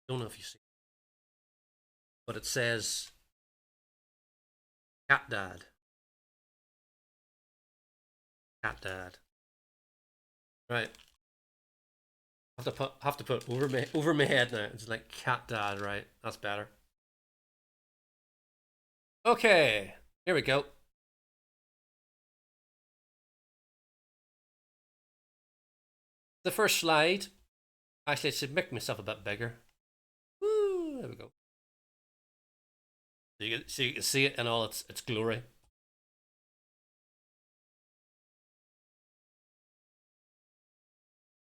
Don't know if you see, but it says Cat Dad. Cat Dad. Right. Have to put over my head now. It's like Cat Dad, right? That's better. Okay, here we go. The first slide. Actually, I should make myself a bit bigger. Woo, there we go. So you can see it in all its glory.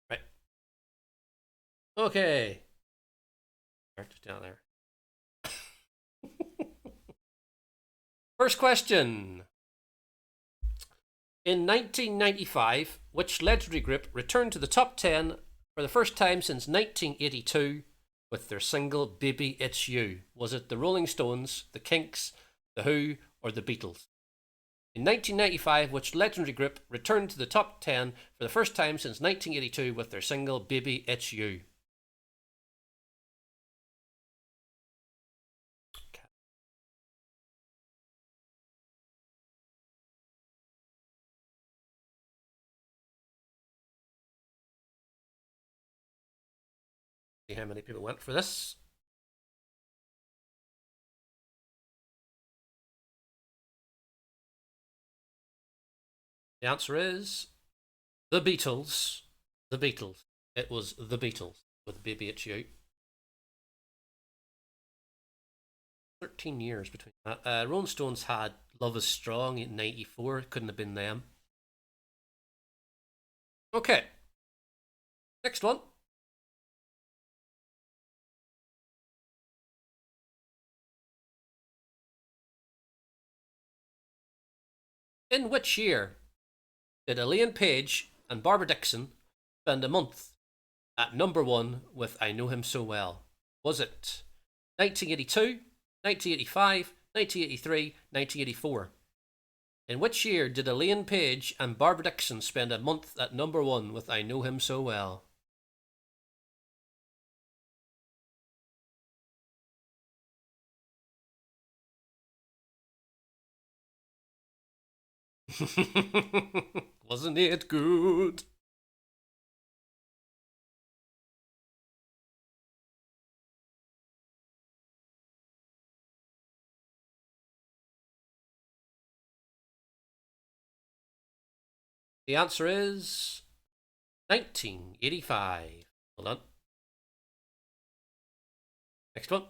Right. Okay. Just down there. First question. In 1995, which legendary group returned to the top 10 for the first time since 1982 with their single Baby It's You? Was it the Rolling Stones, the Kinks, the Who, or the Beatles? In 1995, which legendary group returned to the top 10 for the first time since 1982 with their single Baby It's You? See how many people went for this. The answer is the Beatles. The Beatles. It was the Beatles with Baby It's You. 13 years between that. Rolling Stones had Love Is Strong in 94. Couldn't have been them. Okay. Next one. In which year did Elaine Page and Barbara Dixon spend a month at #1 with I Know Him So Well? Was it 1982, 1985, 1983, 1984? In which year did Elaine Page and Barbara Dixon spend a month at #1 with I Know Him So Well? Wasn't it good? The answer is 1985. Hold on. Next one.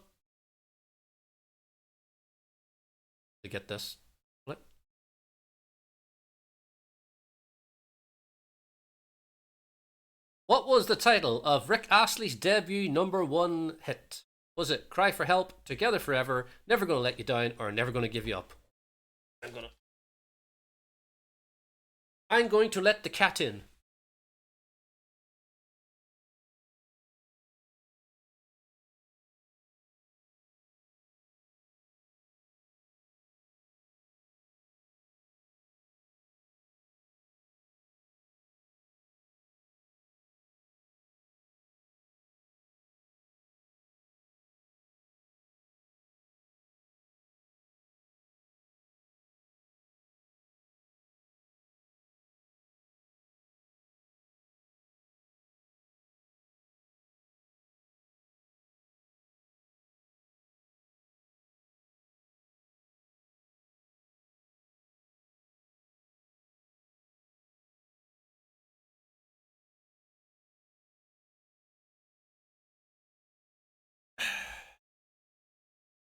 To get this. What was the title of Rick Astley's debut #1 hit? Was it Cry for Help, Together Forever, Never Gonna Let You Down, or Never Gonna Give You Up? I'm going to let the cat in.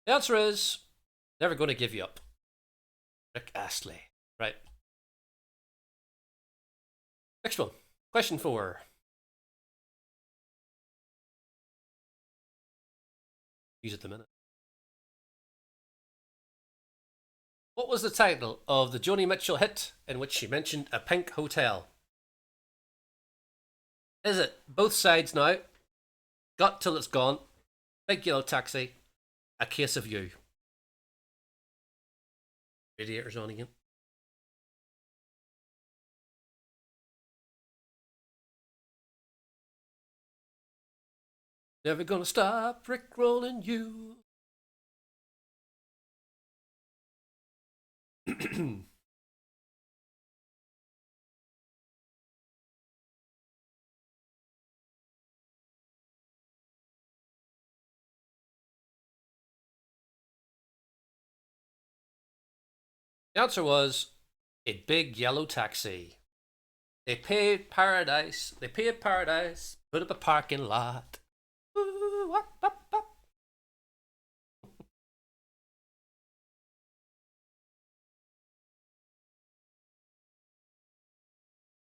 The answer is Never Gonna Give You Up. Rick Astley. Right. Next one. Question 4. Use it the minute. What was the title of the Joni Mitchell hit in which she mentioned a pink hotel? Is it Both Sides Now, Got Till It's Gone, Big Yellow Taxi, A Case of You? Radiators on again. Never gonna stop rickrolling you. The answer was a big yellow taxi. They paid paradise. They paid paradise. Put up a parking lot. Ooh, wop, wop, wop.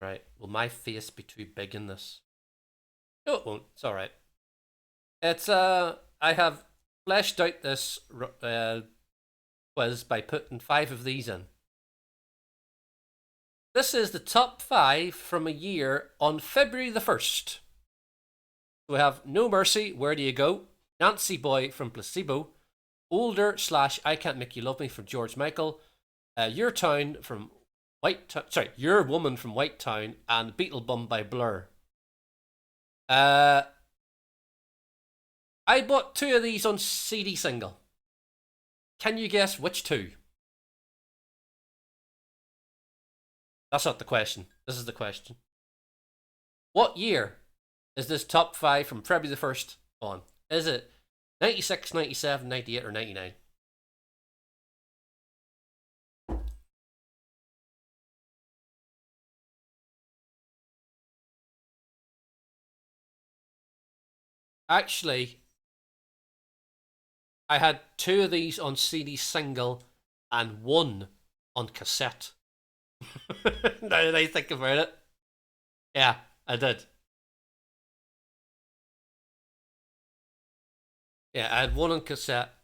Right. Will my face be too big in this? No, it won't. It's all right. It's I have fleshed out this quiz by putting 5 of these in. This is the top 5 from a year on February the 1st. We have No Mercy, Where Do You Go? Nancy Boy from Placebo, Older / I Can't Make You Love Me from George Michael, Your Town from Your Woman from White Town, and Beetle Bum by Blur. I bought 2 of these on CD single. Can you guess which 2? That's not the question. This is the question. What year is this top 5 from February the 1st on? Is it 96, 97, 98, or 99? Actually, I had 2 of these on CD single and 1 on cassette. Now that I think about it. Yeah, I did. Yeah, I had 1 on cassette.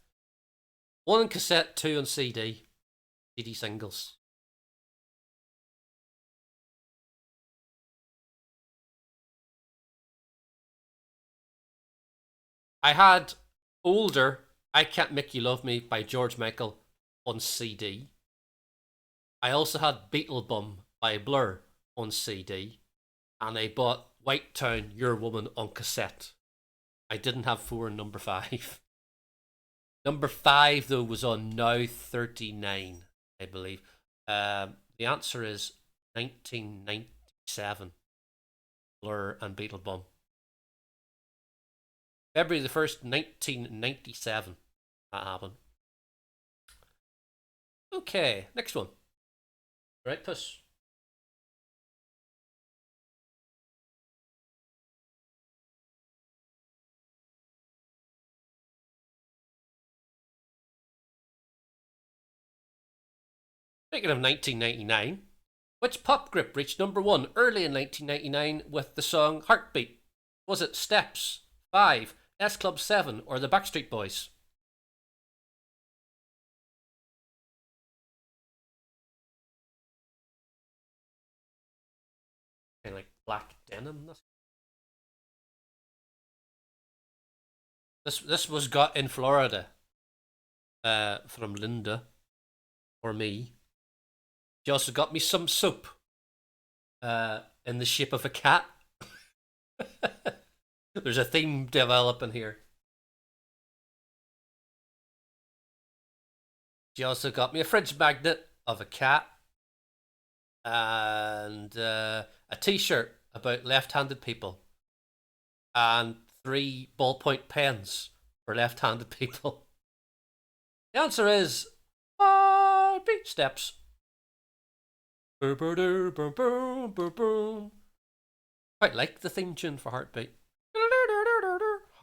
1 on cassette, 2 on CD. CD singles. I had Older, I Can't Make You Love Me by George Michael on CD. I also had Beetle Bum by Blur on CD. And I bought White Town, Your Woman on cassette. I didn't have 4 and number 5. Number 5, though, was on Now 39, I believe. The answer is 1997. Blur and Beetle Bum. February the 1st, 1997. That happened. Okay, next one. Right, puss. Speaking of 1999, which pop group reached number 1 early in 1999 with the song Heartbeat? Was it Steps, 5, S Club 7, or the Backstreet Boys? Kind of like black denim. This was got in Florida from Linda or me. She also got me some soap in the shape of a cat. There's a theme developing here. She also got me a fridge magnet of a cat and a t-shirt about left-handed people and 3 ballpoint pens for left-handed people. The answer is Heartbeat Steps. Quite like the theme tune for Heartbeat.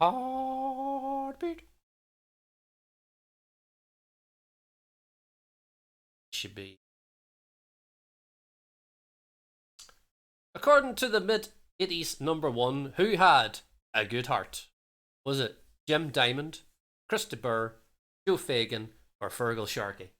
Heartbeat. Should be. According to the mid-80s number 1, who had a good heart? Was it Jim Diamond, Krista Burr, Joe Fagan, or Fergal Sharkey?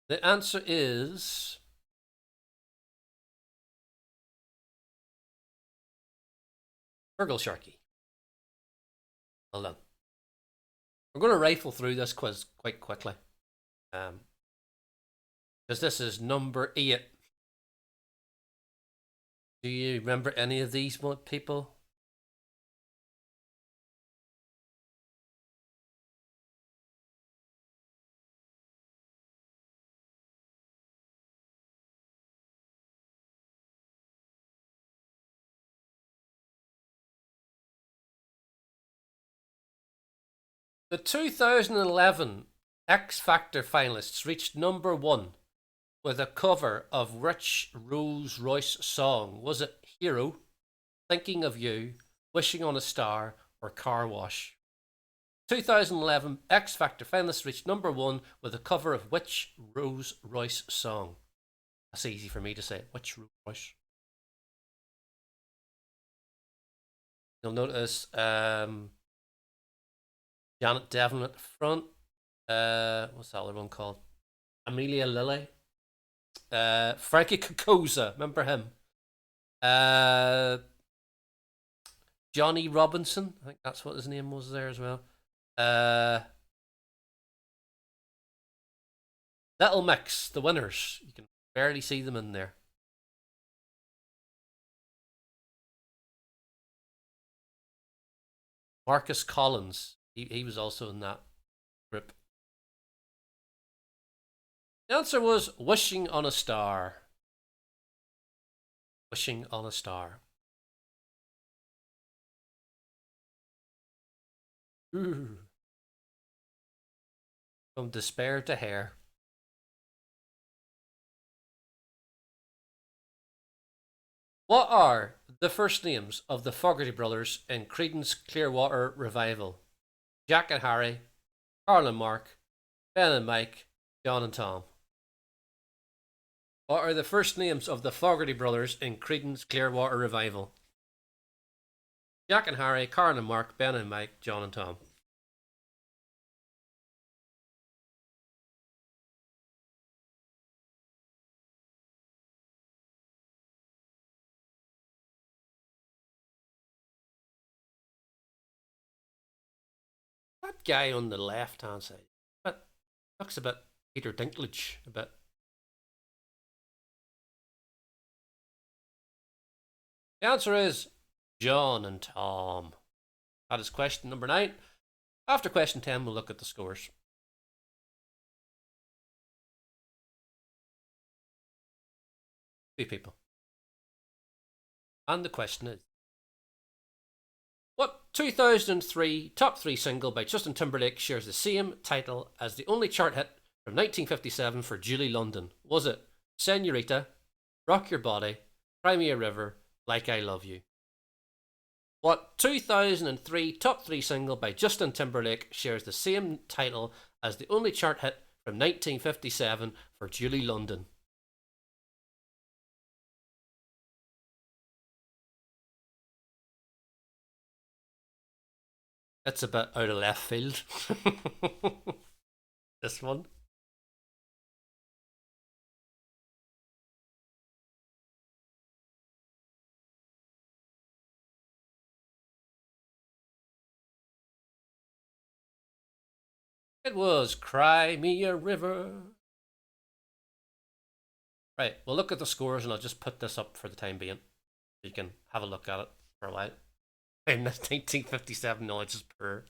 The answer is Burgle Sharky. Well done. We're going to rifle through this quiz quite quickly. Because this is number 8. Do you remember any of these people? The 2011 X Factor finalists reached number 1 with a cover of which Rolls Royce song? Was it Hero, Thinking of You, Wishing on a Star, or Car Wash? 2011 X Factor finalists reached number 1 with a cover of which Rolls Royce song? That's easy for me to say. Which Rolls Royce? You'll notice Janet Devlin at the front. What's the other one called? Amelia Lilly. Frankie Kokoza, remember him? Johnny Robinson, I think that's what his name was there as well. Little Mix, the winners. You can barely see them in there. Marcus Collins, he was also in that group. The answer was Wishing on a Star. Wishing on a Star. Ooh. From despair to hair. What are the first names of the Fogerty brothers in Creedence Clearwater Revival? Jack and Harry, Carl and Mark, Ben and Mike, John and Tom. What are the first names of the Fogerty brothers in Creedence Clearwater Revival? Jack and Harry, Carl and Mark, Ben and Mike, John and Tom. That guy on the left hand side, but looks a bit Peter Dinklage, a bit. The answer is John and Tom. That is question number 9. After question 10, we'll look at the scores. Three people. And the question is, what 2003 top 3 single by Justin Timberlake shares the same title as the only chart hit from 1957 for Julie London? Was it Senorita, Rock Your Body, Cry Me a River, Like I Love You? What 2003 top 3 single by Justin Timberlake shares the same title as the only chart hit from 1957 for Julie London? It's a bit out of left field. This one. It was Cry Me a River. Right, we'll look at the scores and I'll just put this up for the time being. You can have a look at it for a while. In 1957 knowledge is poor.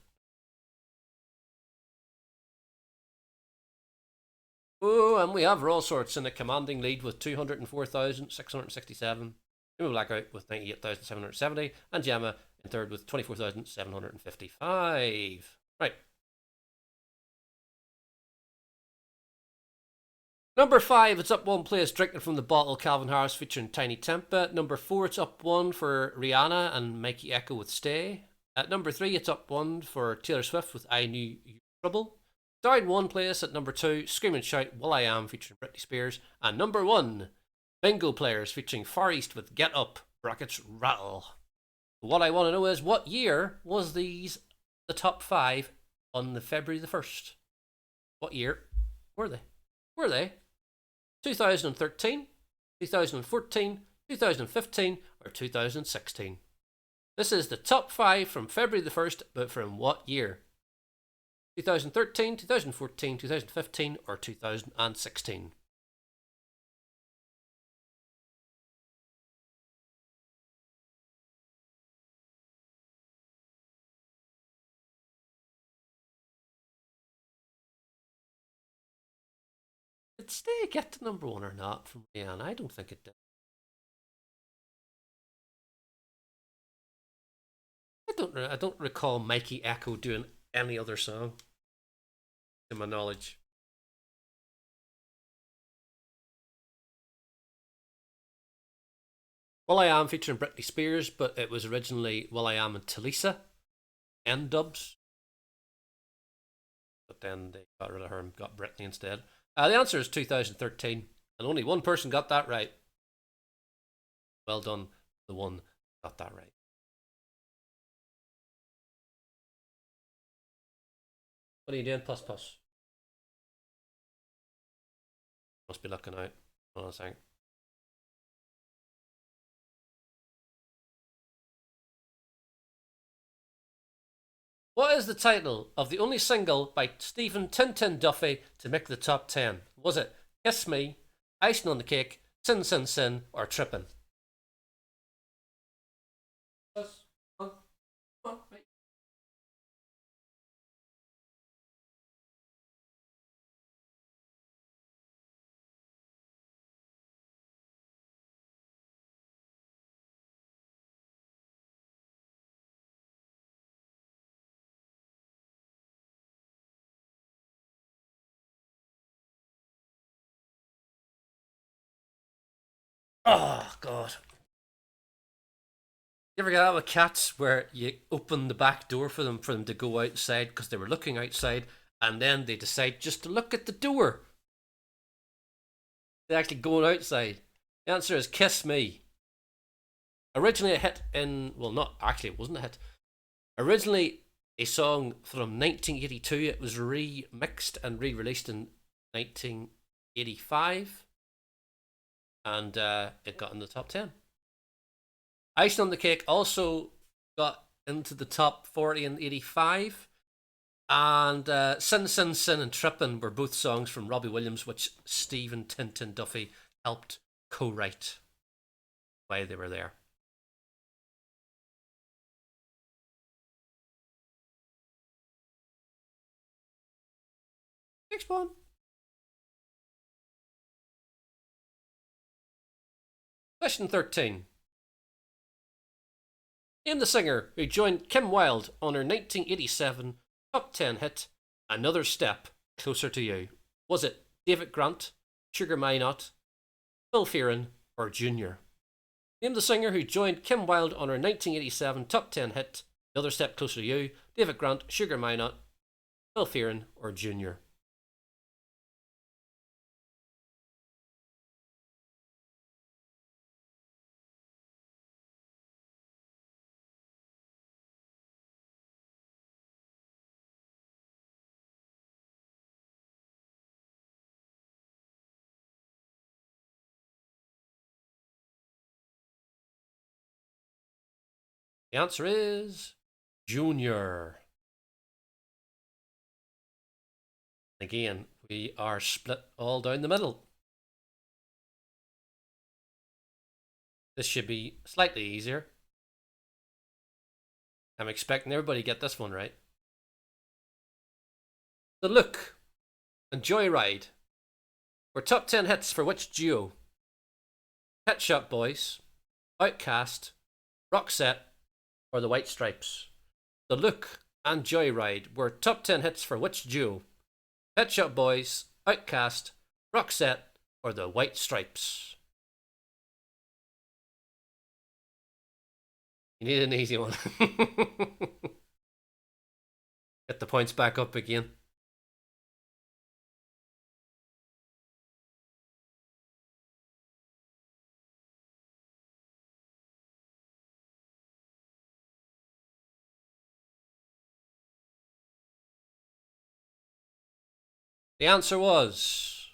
Oh, and we have Raw Sorts in a commanding lead with 204,667. Jimmy Blackout with 98,770. And Gemma in third with 24,755. Right. Number 5, it's up 1 place, Drinking from the Bottle, Calvin Harris featuring Tiny Tempa. Number 4, it's up 1 for Rihanna and Mikey Echo with Stay. At number 3, it's up 1 for Taylor Swift with I Knew You Were Trouble. Down 1 place at number 2, Scream and Shout, Will I Am featuring Britney Spears. And number 1, Bingo Players featuring Far East with Get Up, brackets Rattle. What I want to know is, what year was these the top 5 on the February the 1st? What year were they? Were they 2013, 2014, 2015, or 2016? This is the top 5 from February the 1st, but from what year? 2013, 2014, 2015, or 2016? Did Stay get to number 1 or not from Rihanna? I don't think it did. I don't recall Mikey Echo doing any other song, to my knowledge. Well I Am featuring Britney Spears, but it was originally Will I Am and Talisa, N dubs, but then they got rid of her and got Britney instead. The answer is 2013, and only one person got that right. Well done, the one got that right. What are you doing, Plus Plus? Must be looking out. Hold on a second. What is the title of the only single by Stephen Tintin Duffy to make the top 10? Was it Kiss Me, Icing on the Cake, Sin Sin Sin, or Trippin'? Oh, God. You ever get out with cats where you open the back door for them to go outside because they were looking outside, and then they decide just to look at the door? They're actually going outside. The answer is Kiss Me. Originally a hit in, well, not actually, it wasn't a hit. Originally a song from 1982. It was remixed and re-released in 1985, and it got in the top 10. Icing on the Cake also got into the top 40 in 85. And Sin Sin Sin and Trippin' were both songs from Robbie Williams, which Stephen Tintin Duffy helped co-write while they were there. Next one. Question 13. Name the singer who joined Kim Wilde on her 1987 top 10 hit, Another Step Closer to You. Was it David Grant, Sugar Minott, Phil Fearon, or Junior? Name the singer who joined Kim Wilde on her 1987 top 10 hit, Another Step Closer to You. David Grant, Sugar Minott, Phil Fearon, or Junior? The answer is Junior. Again, we are split all down the middle. This should be slightly easier. I'm expecting everybody to get this one right. The Look and Joyride were top 10 hits for which duo? Pet Shop Boys, Outcast, Roxette, or the White Stripes? The Look and Joyride were top 10 hits for which duo? Pet Shop Boys, Outcast, Roxette, or the White Stripes? You need an easy one. Get the points back up again. The answer was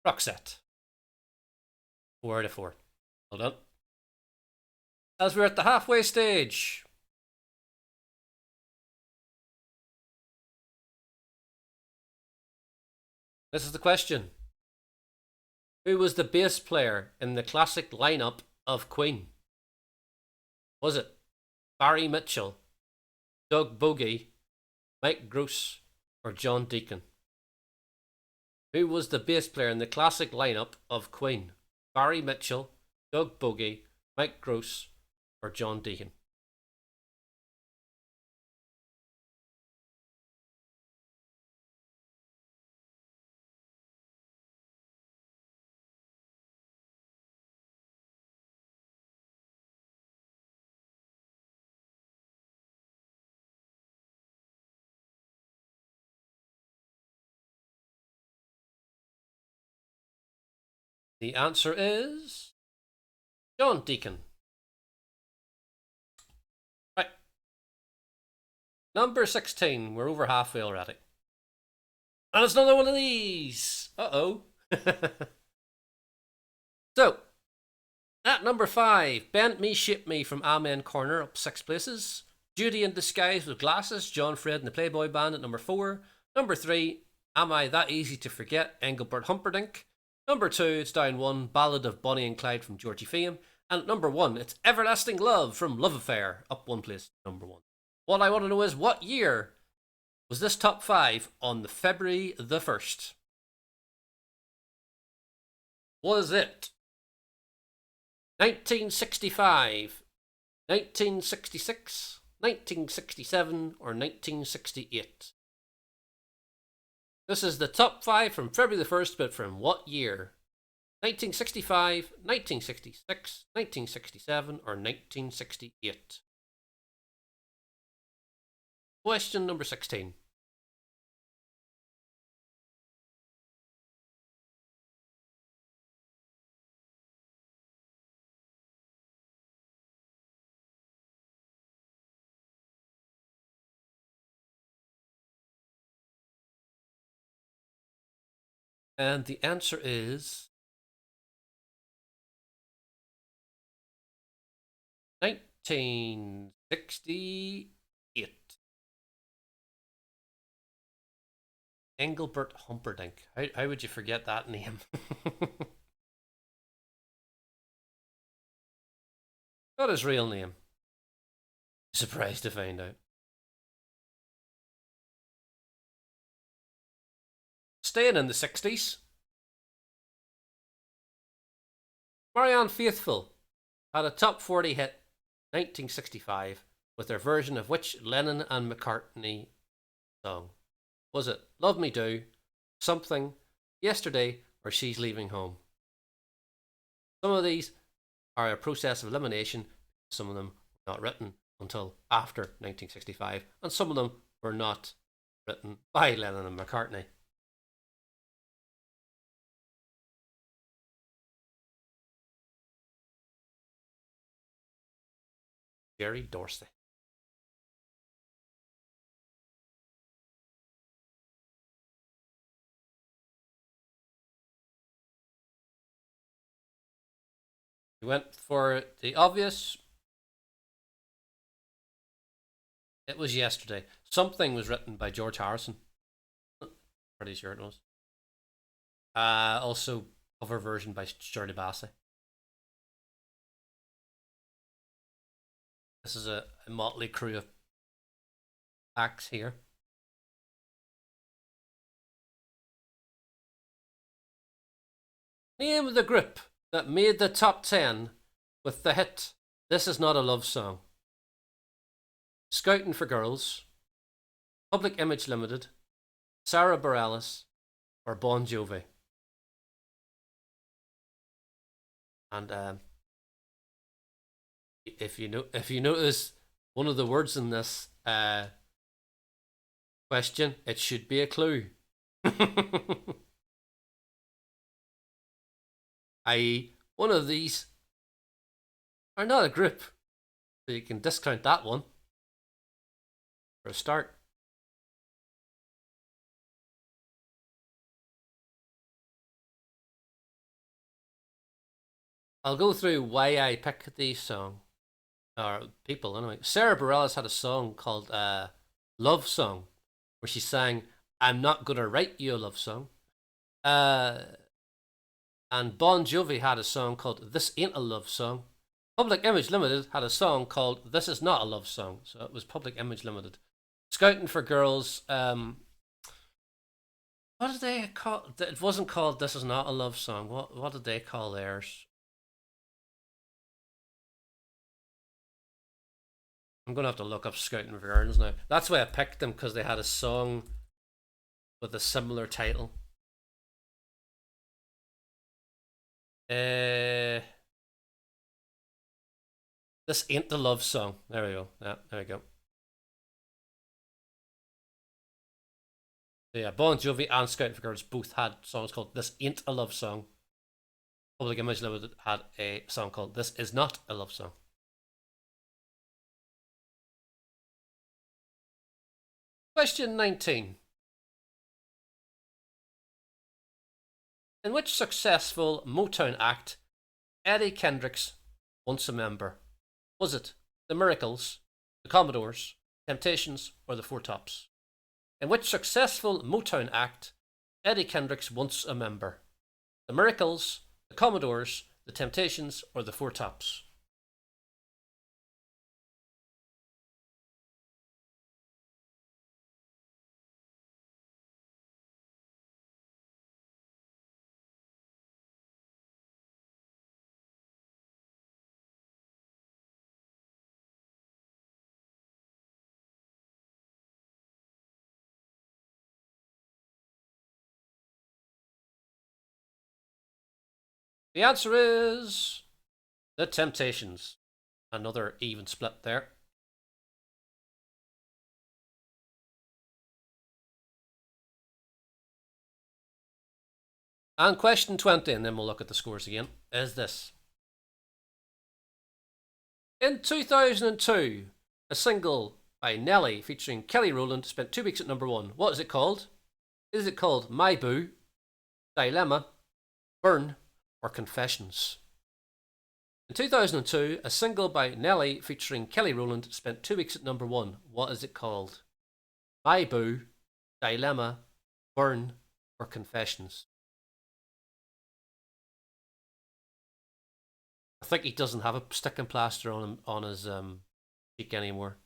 Roxette. 4 out of 4. Well done. As we're at the halfway stage, this is the question. Who was the bass player in the classic lineup of Queen? Was it Barry Mitchell, Doug Bogie, Mike Gross, or John Deacon? Who was the bass player in the classic lineup of Queen? Barry Mitchell, Doug Bogie, Mike Gross, or John Deacon? The answer is John Deacon. Right. Number 16. We're over halfway already. And it's another one of these. Uh-oh. So, at number 5, Bend Me, Shape Me from Amen Corner, up 6 places. Judy in Disguise with Glasses, John Fred and the Playboy Band at number 4. Number 3, Am I That Easy to Forget, Engelbert Humperdinck. Number 2, it's down 1, Ballad of Bonnie and Clyde from Georgie Fame. And at number 1, it's Everlasting Love from Love Affair, up 1 place, number 1. What I want to know is, what year was this top 5 on the February the 1st? Was it 1965, 1966, 1967, or 1968? This is the top 5 from February the 1st, but from what year? 1965, 1966, 1967, or 1968? Question number 16. And the answer is 1968. Engelbert Humperdinck. How would you forget that name? Not his real name. Surprised to find out. Staying in the 60s, Marianne Faithfull had a top 40 hit 1965 with their version of which Lennon and McCartney song? Was it Love Me Do, Something, Yesterday, or She's Leaving Home? Some of these are a process of elimination. Some of them were not written until after 1965, and some of them were not written by Lennon and McCartney. Jerry Dorsey. We went for the obvious. It was Yesterday. Something was written by George Harrison. Pretty sure it was. Also, cover version by Shirley Bassey. This is a motley crew of acts here. Name of the group that made the top 10 with the hit This Is Not a Love Song. Scouting for Girls, Public Image Limited, Sarah Bareilles, or Bon Jovi. And if you notice one of the words in this question, it should be a clue. I.e., one of these are not a group, so you can discount that one for a start. I'll go through why I picked these song, or people anyway. Sarah Bareilles had a song called Love Song, where she sang, I'm not gonna write you a love song. Uh, and Bon Jovi had a song called This Ain't a Love Song. Public Image Limited had a song called This Is Not a Love Song, so it was Public Image Limited. Scouting for Girls, what did they call it? It wasn't called This Is Not a Love Song. What did they call theirs? I'm gonna have to look up Scouting for Girls now. That's why I picked them, because they had a song with a similar title. This Ain't the Love Song. There we go. Yeah, there we go. So yeah, Bon Jovi and Scouting for Girls both had songs called This Ain't a Love Song. Public Image Limited had a song called This Is Not a Love Song. Question 19. In which successful Motown act Eddie Kendricks once a member? Was it the Miracles, the Commodores, Temptations, or the Four Tops? In which successful Motown act Eddie Kendricks once a member? The Miracles, the Commodores, the Temptations, or the Four Tops? The answer is the Temptations. Another even split there. And question 20, and then we'll look at the scores again, is this. In 2002, a single by Nelly featuring Kelly Rowland spent 2 weeks at number 1. What is it called? Is it called My Boo, Dilemma, Burn, or Confessions? In 2002, a single by Nelly featuring Kelly Rowland spent 2 weeks at number 1. What is it called? My Boo, Dilemma, Burn, or Confessions? I think he doesn't have a sticking plaster on him on his cheek anymore.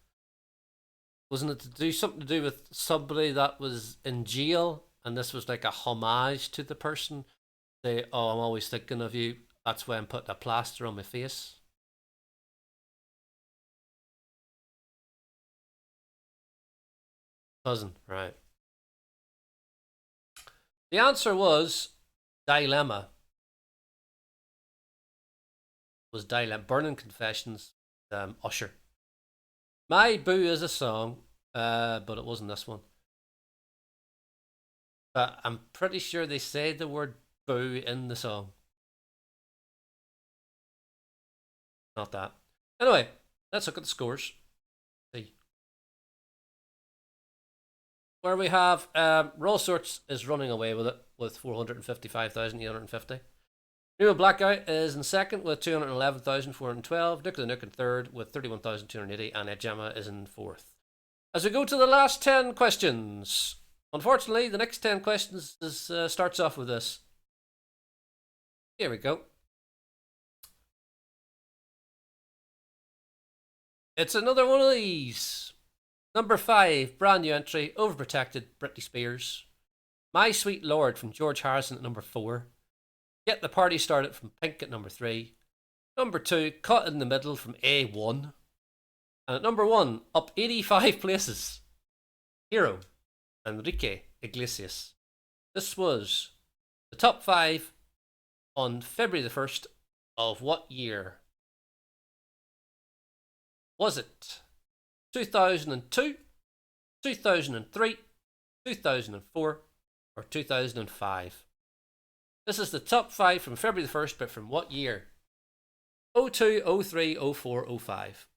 Wasn't it to do something to do with somebody that was in jail, and this was like a homage to the person? Say, oh, I'm always thinking of you. That's why I'm putting a plaster on my face. Cousin, right? The answer was Dilemma. Was Dilemma. Burning Confessions, Usher. My Boo is a song, but it wasn't this one. But I'm pretty sure they say the word boo in the song. Not that. Anyway, let's look at the scores. See. Where we have Raw Sorts is running away with it with 455,850. New Blackout is in second with 211,412. Nick the Nook in third with 31,280. And Ed Gemma is in fourth. As we go to the last 10 questions. Unfortunately, the next 10 questions starts off with this. Here we go. It's another one of these. Number 5, brand new entry, Overprotected, Britney Spears. My Sweet Lord from George Harrison at number 4. Get the Party Started from Pink at number 3. Number 2, Caught in the Middle from A1. And at number 1, up 85 places, Hero, Enrique Iglesias. This was the top 5 on February the 1st of what year? Was it 2002, 2003, 2004, or 2005? This is the top 5 from February the 1st, but from what year? 02, 03, 04, 05.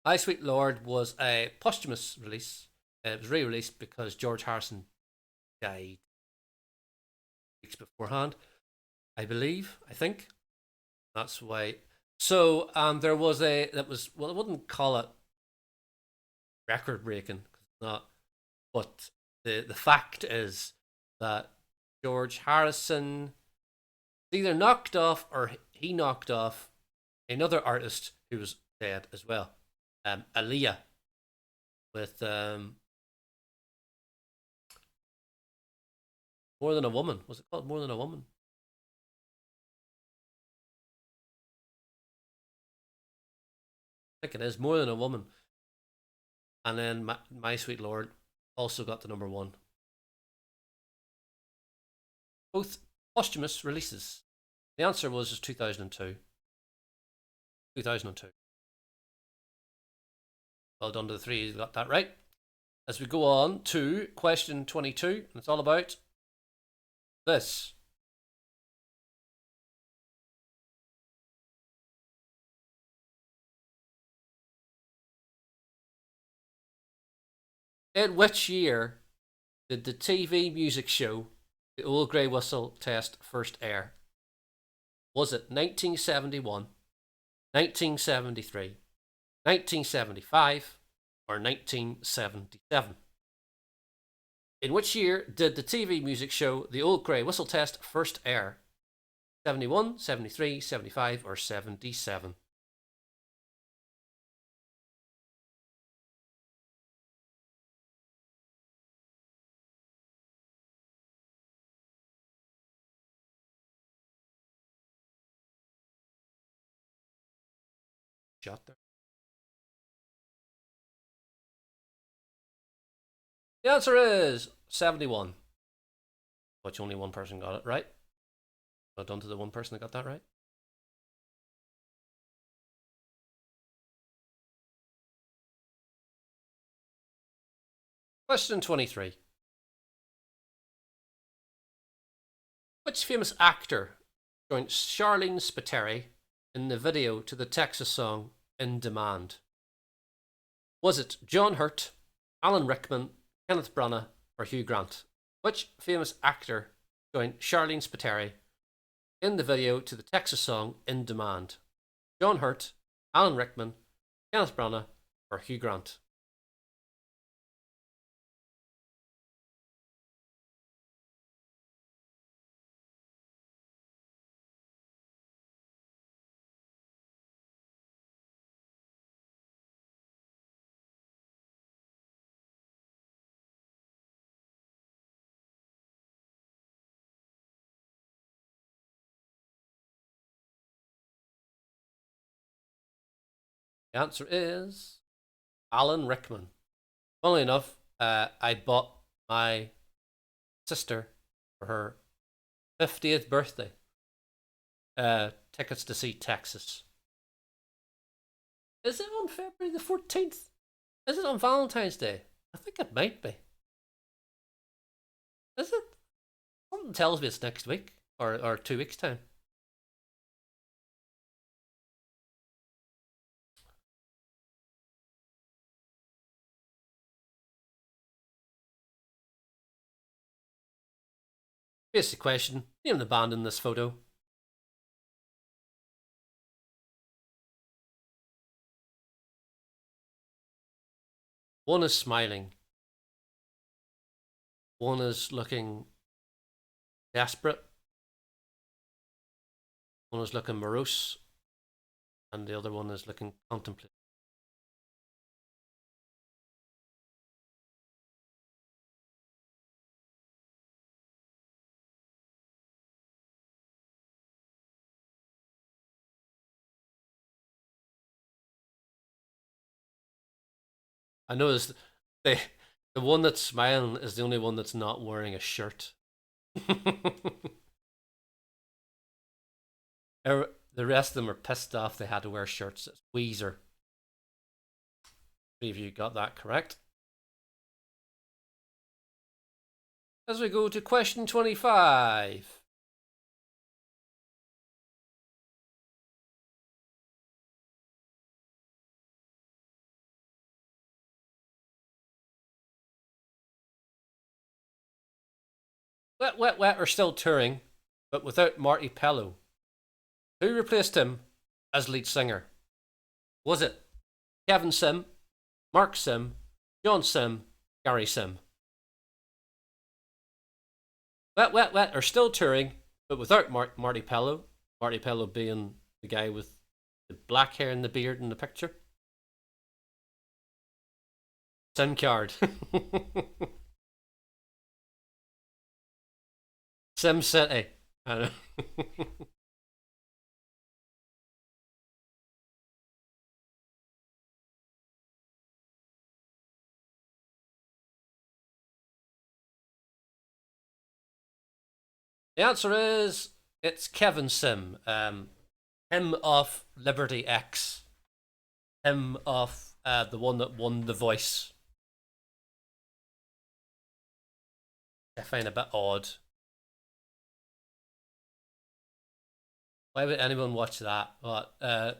My Sweet Lord was a posthumous release. It was re-released because George Harrison died. weeks beforehand, I believe. I think that's why. So there was that was, well, I wouldn't call it record breaking, not. But the fact is that George Harrison either knocked off or he knocked off another artist who was dead as well, Aaliyah, with More Than a Woman. Was it called More Than a Woman? I think it is More Than a Woman. And then My Sweet Lord also got the number one. Both posthumous releases. The answer was 2002. 2002. Well done to the three who got that right. As we go on to question 22, and it's all about this. In which year did the TV music show The Old Grey Whistle Test first air? Was it 1971, 1973, 1975, or 1977? In which year did the TV music show The Old Grey Whistle Test first air? 71, 73, 75, or 77? Shot there. The answer is 71. Which only one person got it right. Well done to the one person that got that right. Question 23. Which famous actor joined Charlene Spiteri in the video to the Texas song In Demand? Was it John Hurt, Alan Rickman, Kenneth Branagh, or Hugh Grant? Which famous actor joined Charlene Spiteri in the video to the Texas song In Demand? John Hurt, Alan Rickman, Kenneth Branagh, or Hugh Grant? The answer is Alan Rickman. Funnily enough, I bought my sister for her 50th birthday tickets to see Texas. Is it on February the 14th? Is it on Valentine's Day? I think it might be. Is it? Something tells me it's next week or 2 weeks' time. Basic question. Name the band in this photo. One is smiling. One is looking desperate. One is looking morose. And the other one is looking contemplative. I noticed the one that's smiling is the only one that's not wearing a shirt. The rest of them are pissed off they had to wear shirts. It's Weezer. Three of you got that correct. As we go to question 25. Wet, Wet, Wet are still touring, but without Marty Pellow. Who replaced him as lead singer? Was it Kevin Sim, Mark Sim, John Sim, Gary Sim? Wet, Wet, Wet are still touring, but without Marty Pellow. Marty Pellow being the guy with the black hair and the beard in the picture. Sim card. Sim City. I know. The answer is it's Kevin Sim. Him of Liberty X. Him of the one that won The Voice. I find a bit odd. Why would anyone watch that? What? A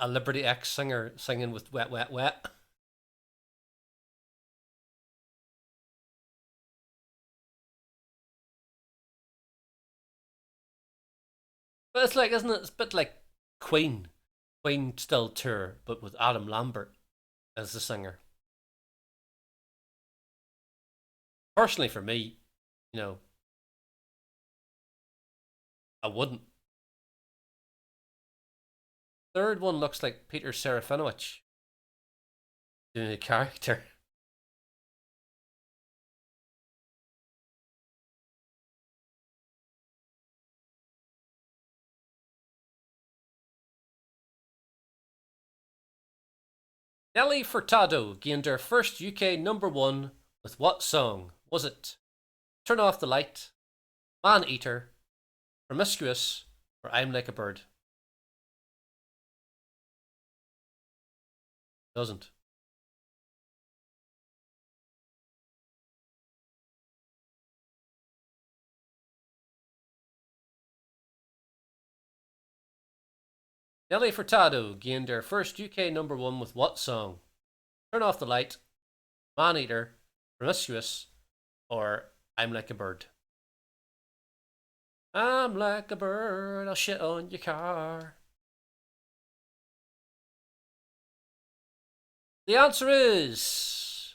Liberty X singer singing with Wet, Wet, Wet? But it's like, isn't it? It's a bit like Queen. Queen still tour, but with Adam Lambert as the singer. Personally, for me, you know, I wouldn't. Third one looks like Peter Serafinowicz doing a character. Nelly Furtado gained her first UK number one with what song? Was it Turn Off the Light, Man Eater, Promiscuous, or I'm Like a Bird? Doesn't. Nelly Furtado gained her first UK number one with what song? Turn Off the Light, Man Eater, Promiscuous, or I'm Like a Bird? I'm like a bird, I'll shit on your car. The answer is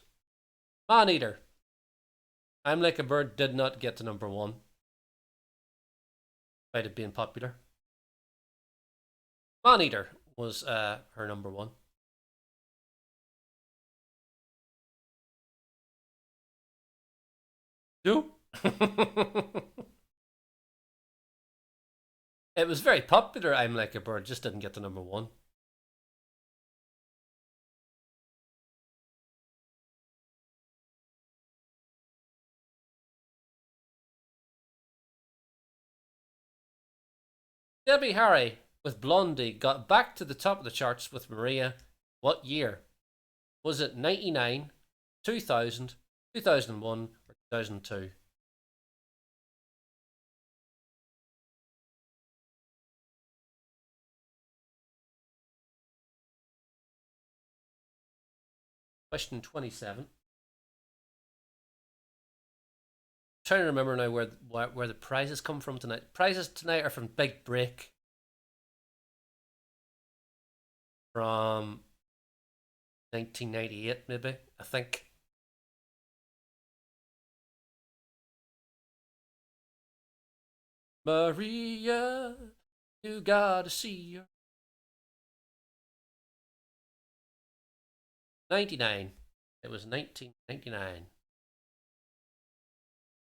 Man Eater. I'm Like a Bird did not get to number one, despite it being popular. Man Eater was her number one. Who? It was very popular. I'm Like a Bird just didn't get to number one. Debbie Harry with Blondie got back to the top of the charts with Maria. What year? Was it 99, 2000, 2001, or 2002? Question 27. Trying to remember now where the prizes come from tonight. Prizes tonight are from Big Break, from 1998, maybe, I think. Maria, you gotta see her. 99. It was 1999.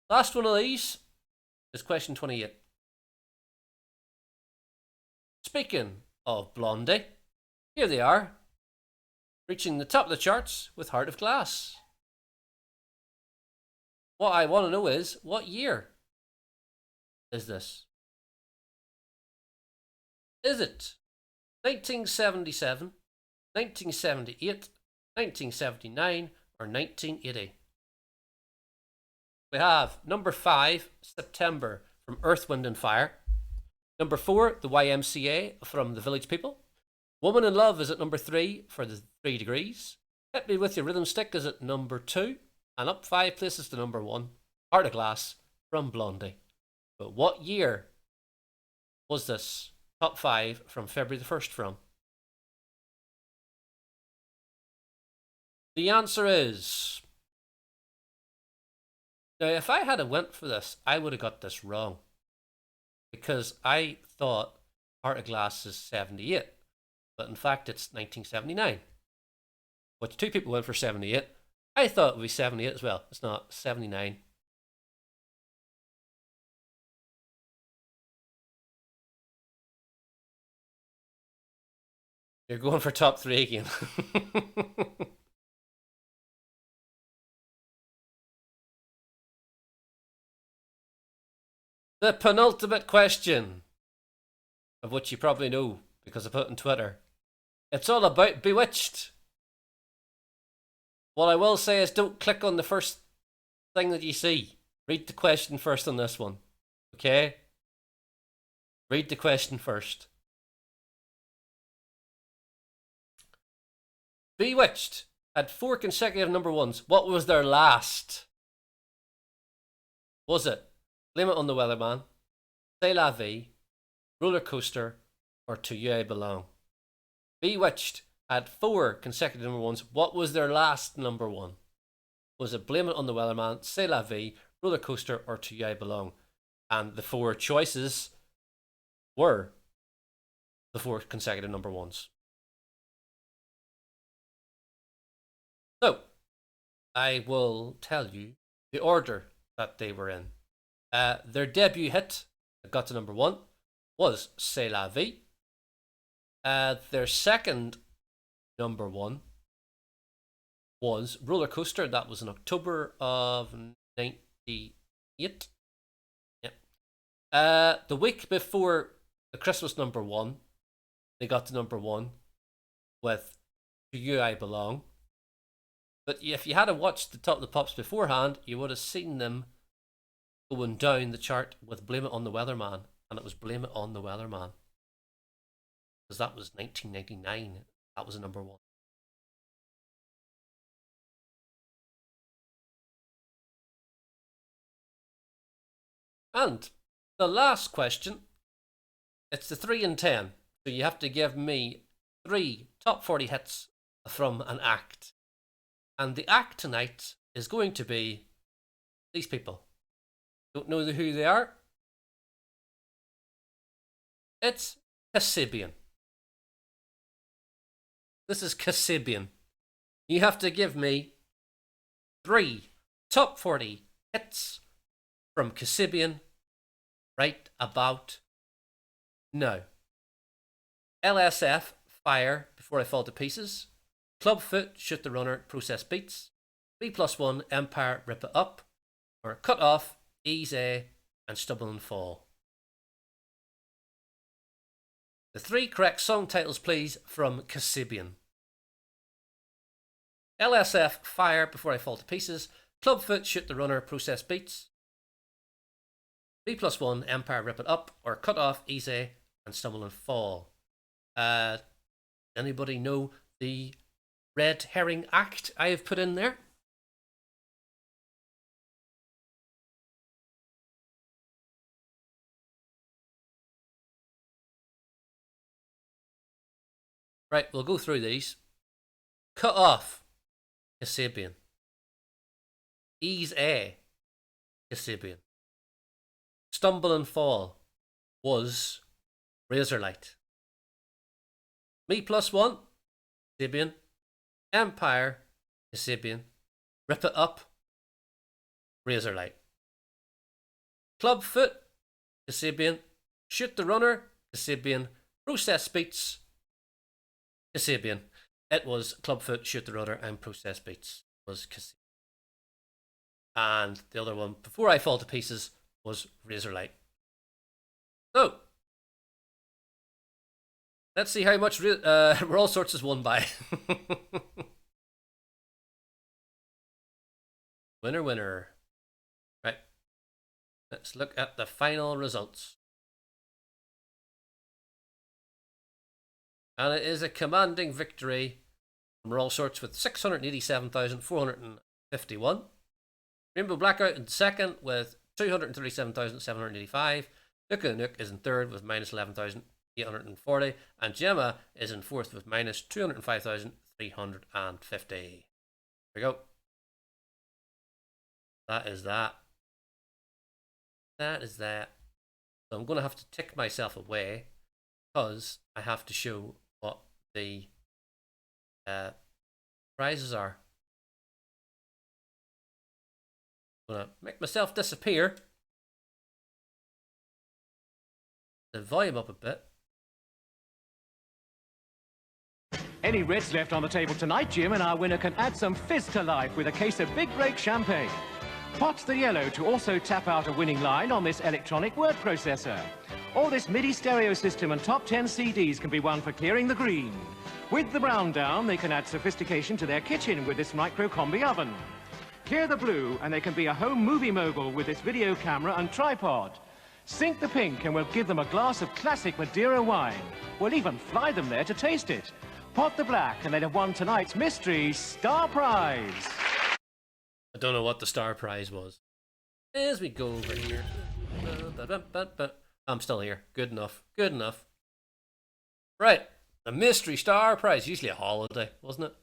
Last one of these is question 28. Speaking of Blondie, here they are, reaching the top of the charts with Heart of Glass. What I want to know is, what year is this? Is it 1977, 1978, 1979, or 1980? We have number 5, September, from Earth, Wind and Fire. Number 4, the YMCA from The Village People. Woman in Love is at number 3 for the 3 Degrees. Hit Me With Your Rhythm Stick is at number 2. And up 5 places to number 1, Heart of Glass from Blondie. But what year was this top 5 from February the 1st from? The answer is... Now, if I had went for this, I would have got this wrong. Because I thought Heart of Glass is 78. But in fact, it's 1979. Which 2 people went for 78. I thought it would be 78 as well. It's not. 79. You're going for top 3 again. The penultimate question, of which you probably know because I put it on Twitter. It's all about Bewitched. What I will say is don't click on the first thing that you see. Read the question first on this one. Okay? Read the question first. Bewitched had 4 consecutive number ones. What was their last? Was it Blame It on the Weatherman, C'est La Vie, Roller Coaster, or To You I Belong? Bewitched had 4 consecutive number ones. What was their last number one? Was it Blame It on the Weatherman, C'est La Vie, Roller Coaster, or To You I Belong? And the 4 choices were the 4 consecutive number ones. So, I will tell you the order that they were in. Their debut hit that got to number 1 was C'est La Vie. Their second number 1 was Roller Coaster. That was in October of 98. Yeah. The week before the Christmas number 1, they got to number 1 with To You I Belong. But if you had watched the Top of the Pops beforehand, you would have seen them going down the chart with Blame It on the Weatherman. And it was Blame It on the Weatherman. Because that was 1999. That was a number 1. And the last question, it's the 3 and 10. So you have to give me 3 top 40 hits from an act. And the act tonight is going to be these people. Don't know who they are? It's Kasabian. This is Kasabian. You have to give me 3 top 40 hits from Kasabian right about now. LSF, Fire, Before I Fall to Pieces. Clubfoot, Shoot the Runner, Process Beats. B+1, Empire, Rip It Up. Or Cut Off, Easy, and Stumble and Fall. The 3 correct song titles, please, from Kasabian. LSF, Fire, Before I Fall to Pieces. Clubfoot, Shoot the Runner, Process Beats. B+1, Empire, Rip It Up. Or Cut Off, Easy, and Stumble and Fall. Anybody know the red herring act I have put in there? Right, we'll go through these. Cut Off, Kasabian. Ease A, Kasabian. Stumble and Fall was Razorlight. Me+1, Kasabian. Empire, Kasabian. Rip It Up, Razorlight. Clubfoot, Kasabian. Shoot the Runner, Kasabian. Process Beats, Kasabian. It was Clubfoot, Shoot the Runner, and Process Beats was Kasabian. And the other one, Before I Fall to Pieces, was Razorlight. So, let's see how much We're All Sorts is won by. Winner, winner. Right. Let's look at the final results. And it is a commanding victory from All Sorts with 687,451. Rainbow Blackout in second with 237,785. Nuka Nook is in third with minus 11,840. And Gemma is in fourth with minus 205,350. There we go. That is that. That is that. So I'm going to have to tick myself away because I have to show what the prizes are. I'm going to make myself disappear. The volume up a bit. Any reds left on the table tonight, Jim, and our winner can add some fizz to life with a case of Big Break champagne. Pot the yellow to also tap out a winning line on this electronic word processor. Or this MIDI stereo system and top 10 CDs can be won for clearing the green. With the brown down, they can add sophistication to their kitchen with this micro-combi oven. Clear the blue, and they can be a home movie mogul with this video camera and tripod. Sink the pink, and we'll give them a glass of classic Madeira wine. We'll even fly them there to taste it. Pot the black, and they'd have won tonight's mystery star prize. I don't know what the star prize was. As we go over here. I'm still here. Good enough. Good enough. Right. The mystery star prize. Usually a holiday, wasn't it?